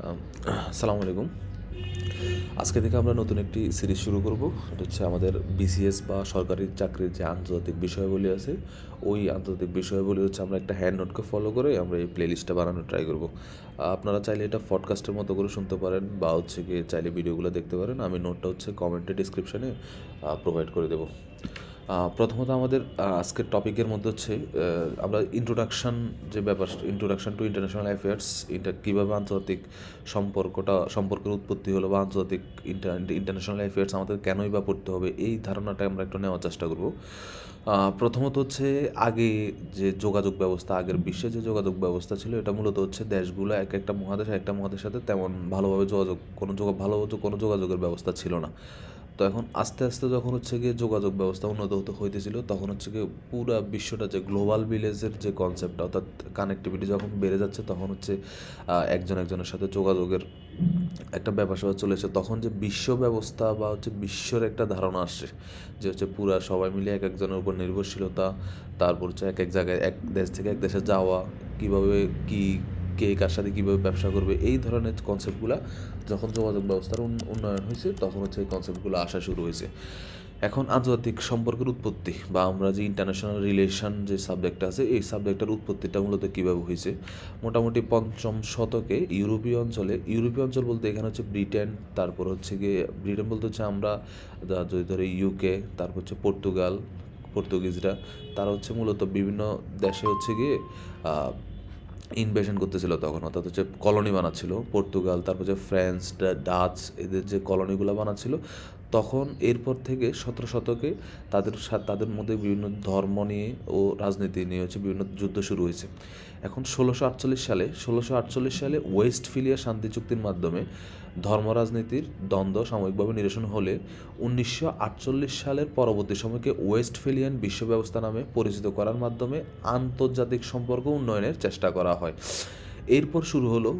আম, আসসালামু আলাইকুম। আজকে থেকে আমরা নতুন একটি সিরিজ শুরু করব। এটা হচ্ছে আমাদের বিসিএস বা সরকারি চাকরির যে আন্তর্জাতিক বিষয়াবলী আছে, ওই আন্তর্জাতিক বিষয়াবলী হচ্ছে আমরা একটা হ্যান্ড নোটকে ফলো করে আমরা এই প্লেলিস্টটা বানানোর ট্রাই করব। আপনারা চাইলে এটা পডকাস্টের মতো করে শুনতে পারেন বা হচ্ছে গিয়ে চাইলে ভিডিওগুলো দেখতে পারেন। আমি নোটটা হচ্ছে কমেন্টে ডিসক্রিপশনে প্রোভাইড করে দেবো। প্রথমত আমাদের আজকের টপিকের মধ্যে হচ্ছে আমরা ইন্ট্রোডাকশান যে ব্যাপার, ইন্ট্রোডাকশান টু ইন্টারন্যাশনাল অ্যাফেয়ার্স, এটা কীভাবে আন্তর্জাতিক সম্পর্কের উৎপত্তি হলো বা আন্তর্জাতিক ইন্টারন্যাশনাল অ্যাফেয়ার্স আমাদের কেনই বা পড়তে হবে, এই ধারণাটা আমরা একটু নেওয়ার চেষ্টা করব। প্রথমত হচ্ছে আগে যে যোগাযোগ ব্যবস্থা, আগের বিশ্বে যে যোগাযোগ ব্যবস্থা ছিল, এটা মূলত হচ্ছে দেশগুলো একটা মহাদেশের সাথে তেমন ভালোভাবে কোনো যোগাযোগের ব্যবস্থা ছিল না। তো এখন আস্তে আস্তে যখন হচ্ছে গিয়ে যোগাযোগ ব্যবস্থা উন্নত হইতেছিল, তখন হচ্ছে গিয়ে পুরা বিশ্বটা যে গ্লোবাল ভিলেজের যে কনসেপ্টটা, অর্থাৎ কানেক্টিভিটি যখন বেড়ে যাচ্ছে, তখন হচ্ছে একজন একজনের সাথে যোগাযোগের একটা ব্যাপার স্যাপার চলে এসে তখন যে বিশ্ব ব্যবস্থা বা হচ্ছে বিশ্বর একটা ধারণা আসছে যে হচ্ছে পুরা সবাই মিলে এক একজনের উপর নির্ভরশীলতা, তারপর হচ্ছে এক এক জায়গায় এক দেশ থেকে এক দেশে যাওয়া, কীভাবে কী কে কার সাথে কীভাবে ব্যবসা করবে, এই ধরনের কনসেপ্টগুলো যখন যোগাযোগ ব্যবস্থার উন্নয়ন হয়েছে, তখন হচ্ছে এই কনসেপ্টগুলো আসা শুরু হয়েছে। এখন আন্তর্জাতিক সম্পর্কের উৎপত্তি বা আমরা যে ইন্টারন্যাশনাল রিলেশন যে সাবজেক্টটা আছে, এই সাবজেক্টের উৎপত্তিটা মূলত কীভাবে হয়েছে, মোটামুটি পঞ্চম শতকে ইউরোপীয় অঞ্চল বলতে এখানে হচ্ছে ব্রিটেন, তারপর হচ্ছে গিয়ে ব্রিটেন বলতে হচ্ছে আমরা যদি ধরে ইউকে, তারপর হচ্ছে পর্তুগিজরা, তারা হচ্ছে মূলত বিভিন্ন দেশে হচ্ছে গিয়ে ইনভেশন করতেছিল তখন, অর্থাৎ হচ্ছে কলোনি বানাচ্ছিল। পর্তুগাল, তারপর যে ফ্রান্স, ডাচ, এদের যে কলোনিগুলো বানাচ্ছিল, তখন এরপর থেকে 17 শতকে তাদের মধ্যে বিভিন্ন ধর্ম নিয়ে ও রাজনীতি নিয়ে হচ্ছে বিভিন্ন যুদ্ধ শুরু হয়েছে। এখন 1648 সালে ওয়েস্টফিলিয়া শান্তি চুক্তির মাধ্যমে ধর্ম রাজনীতির দ্বন্দ্ব সাময়িকভাবে নিরসন হলে 1948 সালের পরবর্তী সময়কে ওয়েস্টফিলিয়ান বিশ্ব ব্যবস্থা নামে পরিচিত করার মাধ্যমে আন্তর্জাতিক সম্পর্ক উন্নয়নের চেষ্টা করা হয়। এরপর শুরু হলো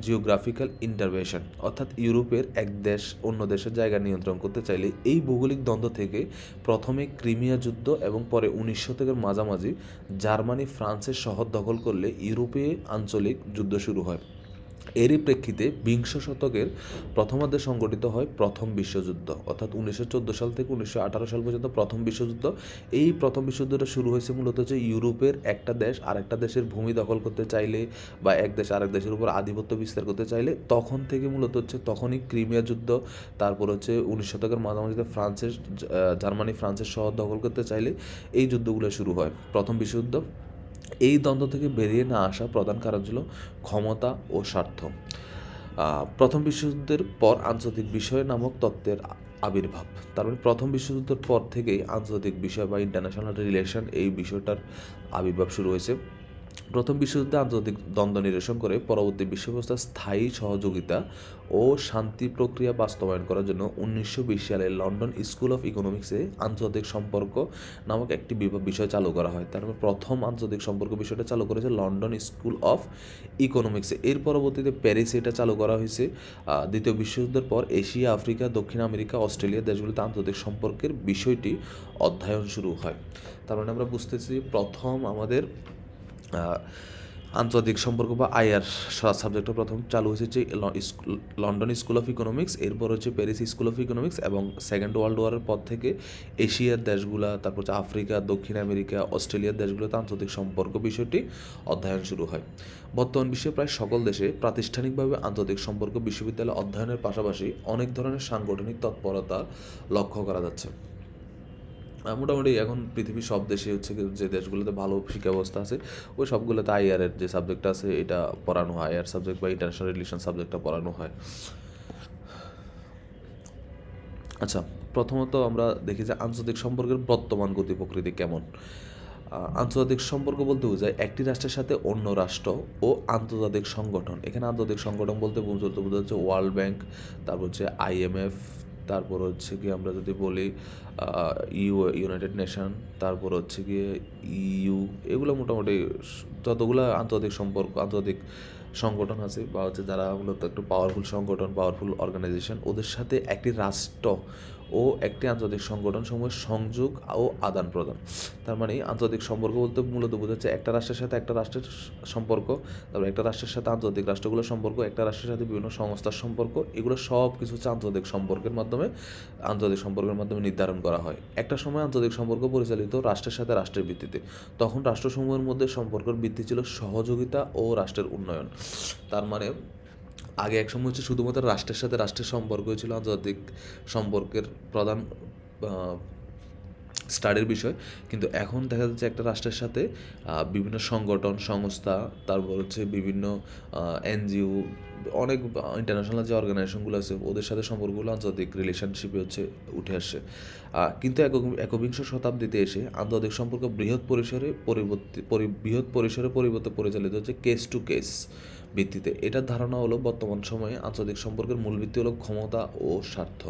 জিওগ্রাফিক্যাল ইন্টারভেনশন, অর্থাৎ ইউরোপের এক দেশ অন্য দেশের জায়গা নিয়ন্ত্রণ করতে চাইলে এই ভৌগোলিক দ্বন্দ্ব থেকে প্রথমে ক্রিমিয়া যুদ্ধ এবং পরে 19 শতকের মাঝামাঝি জার্মানি ফ্রান্সের শহর দখল করলে ইউরোপে আঞ্চলিক যুদ্ধ শুরু হয়। এরই প্রেক্ষিতে বিংশ শতকের প্রথমার্ধে সংগঠিত হয় প্রথম বিশ্বযুদ্ধ, অর্থাৎ 1914 সাল থেকে 1918 সাল পর্যন্ত প্রথম বিশ্বযুদ্ধ। এই প্রথম বিশ্বযুদ্ধটা শুরু হয়েছে মূলত যে ইউরোপের একটা দেশ আরেকটা দেশের ভূমি দখল করতে চাইলে বা এক দেশ আরেক দেশের উপর আধিপত্য বিস্তার করতে চাইলে, তখন থেকে মূলত হচ্ছে তখনই ক্রিমিয়া যুদ্ধ, তারপর হচ্ছে 19 শতকের মাঝামাঝিতে জার্মানি ফ্রান্সের শহর দখল করতে চাইলে এই যুদ্ধগুলো শুরু হয়, প্রথম বিশ্বযুদ্ধ। এই দ্বন্দ্ব থেকে বেরিয়ে না আসা প্রধান কারণ ছিল ক্ষমতা ও স্বার্থ। প্রথম বিশ্বযুদ্ধের পর আন্তর্জাতিক বিষয় নামক তত্ত্বের আবির্ভাব, তার মানে প্রথম বিশ্বযুদ্ধের পর থেকেই আন্তর্জাতিক বিষয় বা ইন্টারন্যাশনাল রিলেশন এই বিষয়টার আবির্ভাব শুরু হয়েছে। প্রথম বিশ্বযুদ্ধে আন্তর্জাতিক দ্বন্দ্ব নিরসন করে পরবর্তী বিশ্ব ব্যবস্থার স্থায়ী সহযোগিতা ও শান্তি প্রক্রিয়া বাস্তবায়ন করার জন্য 1920 সালে লন্ডন স্কুল অফ ইকোনমিক্সে আন্তর্জাতিক সম্পর্ক নামক একটি বিষয় চালু করা হয়। তারপর প্রথম আন্তর্জাতিক সম্পর্ক বিষয়টা চালু করেছে লন্ডন স্কুল অফ ইকোনমিক্সে। এর পরবর্তীতে প্যারিসে এটা চালু করা হয়েছে। দ্বিতীয় বিশ্বযুদ্ধের পর এশিয়া, আফ্রিকা, দক্ষিণ আমেরিকা, অস্ট্রেলিয়া দেশগুলোতে আন্তর্জাতিক সম্পর্কের বিষয়টি অধ্যয়ন শুরু হয়। তার মানে আমরা বুঝতেছি প্রথম আমাদের আন্তর্জাতিক সম্পর্ক বা আইআর সাবজেক্টটা প্রথম চালু হয়েছে যে লন্ডন স্কুল অফ ইকোনমিক্স, এরপর হচ্ছে প্যারিস স্কুল অফ ইকোনমিক্স, এবং সেকেন্ড ওয়ার্ল্ড ওয়ারের পর থেকে এশিয়ার দেশগুলা, তারপর হচ্ছে আফ্রিকা, দক্ষিণ আমেরিকা, অস্ট্রেলিয়ার দেশগুলোতে আন্তর্জাতিক সম্পর্ক বিষয়টি অধ্যয়ন শুরু হয়। বর্তমান বিশ্বে প্রায় সকল দেশে প্রাতিষ্ঠানিকভাবে আন্তর্জাতিক সম্পর্ক বিশ্ববিদ্যালয় অধ্যয়নের পাশাপাশি অনেক ধরনের সাংগঠনিক তৎপরতা লক্ষ্য করা যাচ্ছে। মোটামুটি এখন পৃথিবীর সব দেশে হচ্ছে যে দেশগুলোতে ভালো শিক্ষা ব্যবস্থা আছে, ওই সবগুলোতে আইআরের যে সাবজেক্ট আছে এটা পড়ানো হয়, আইআর সাবজেক্ট বা ইন্টারন্যাশনাল রিলেশন সাবজেক্টটা পড়ানো হয়। আচ্ছা, প্রথমত আমরা দেখি যে আন্তর্জাতিক সম্পর্কের বর্তমান গতি প্রকৃতি কেমন। আন্তর্জাতিক সম্পর্ক বলতে বোঝায় একটি রাষ্ট্রের সাথে অন্য রাষ্ট্র ও আন্তর্জাতিক সংগঠন। এখানে আন্তর্জাতিক সংগঠন বলতে বোঝা হচ্ছে ওয়ার্ল্ড ব্যাংক, তারপর হচ্ছে আইএমএফ, তারপর হচ্ছে কি আমরা যদি বলি ইউনাইটেড নেশন, তারপর হচ্ছে গিয়ে ইইউ, এগুলো মোটামুটি যতগুলো আন্তর্জাতিক সংগঠন আছে বা হচ্ছে যারা মূলত একটু পাওয়ারফুল সংগঠন, পাওয়ারফুল অর্গানাইজেশন, ওদের সাথে একটি রাষ্ট্র ও একটি আন্তর্জাতিক সংগঠন সমূহের সংযোগ ও আদান প্রদান। তার মানে আন্তর্জাতিক সম্পর্ক বলতে মূলত বোঝাচ্ছে একটা রাষ্ট্রের সাথে একটা রাষ্ট্রের সম্পর্ক, তারপর একটা রাষ্ট্রের সাথে আন্তর্জাতিক রাষ্ট্রগুলোর সম্পর্ক, একটা রাষ্ট্রের সাথে বিভিন্ন সংস্থার সম্পর্ক, এগুলো সব কিছু হচ্ছে আন্তর্জাতিক সম্পর্কের মাধ্যমে নির্ধারণ করা হয়। একটা সময় আন্তর্জাতিক সম্পর্ক পরিচালিত রাষ্ট্রের সাথে রাষ্ট্রের ভিত্তিতে। তখন রাষ্ট্রসমূহের মধ্যে সম্পর্কের ভিত্তি ছিল সহযোগিতা ও রাষ্ট্রের উন্নয়ন। তার মানে আগে এক সময় হচ্ছে শুধুমাত্র রাষ্ট্রের সাথে রাষ্ট্রের সম্পর্কই ছিল আন্তর্জাতিক সম্পর্কের প্রধান স্টাডির বিষয়, কিন্তু এখন দেখা যাচ্ছে একটা রাষ্ট্রের সাথে বিভিন্ন সংগঠন সংস্থা, তারপর হচ্ছে বিভিন্ন এনজিও, অনেক ইন্টারন্যাশনাল যে অর্গানাইজেশনগুলো আছে ওদের সাথে সম্পর্কগুলো আন্তর্জাতিক রিলেশনশিপে হচ্ছে উঠে আসে। কিন্তু একবিংশ শতাব্দীতে এসে আন্তর্জাতিক সম্পর্ক বৃহৎ পরিসরে পরিবর্তে পরিচালিত হচ্ছে কেস টু কেস ভিত্তিতে। এটার ধারণা হলো বর্তমান সময়ে আন্তর্জাতিক সম্পর্কের মূল ভিত্তি হলো ক্ষমতা ও স্বার্থ।